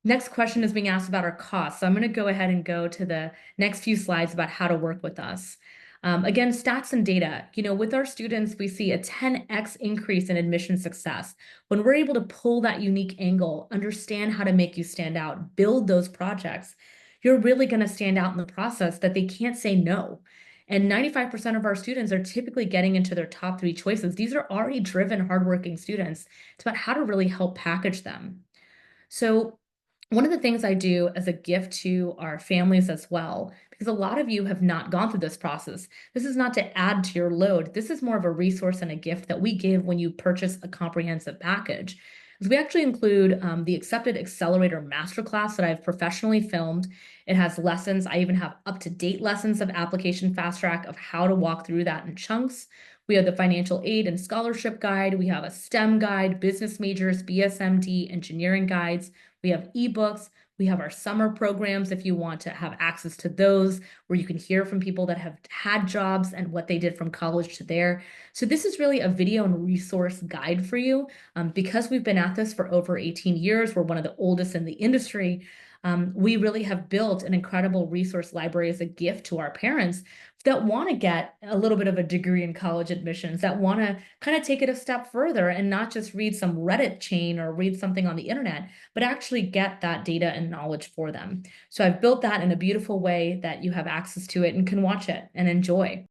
Next question is being asked about our costs. So I'm going to go ahead and go to the next few slides about how to work with us. Again, stats and data, with our students, we see a 10x increase in admission success. When we're able to pull that unique angle, understand how to make you stand out, build those projects, you're really going to stand out in the process that they can't say no. And 95% of our students are typically getting into their top three choices. These are already driven, hardworking students. It's about how to really help package them. So, one of the things I do as a gift to our families as well, because a lot of you have not gone through this process, this is not to add to your load. This is more of a resource and a gift that we give when you purchase a comprehensive package. Is we actually include the Accepted Accelerator Masterclass that I've professionally filmed. It has lessons. I even have up-to-date lessons of Application Fast Track of how to walk through that in chunks. We have the financial aid and scholarship guide. We have a STEM guide, business majors, BSMD, engineering guides. We have ebooks. We have our summer programs if you want to have access to those, where you can hear from people that have had jobs and what they did from college to there. So this is really a video and resource guide for you. Because we've been at this for over 18 years, we're one of the oldest in the industry. We really have built an incredible resource library as a gift to our parents that want to get a little bit of a degree in college admissions, that want to kind of take it a step further and not just read some Reddit chain or read something on the internet, but actually get that data and knowledge for them. So I've built that in a beautiful way that you have access to it and can watch it and enjoy.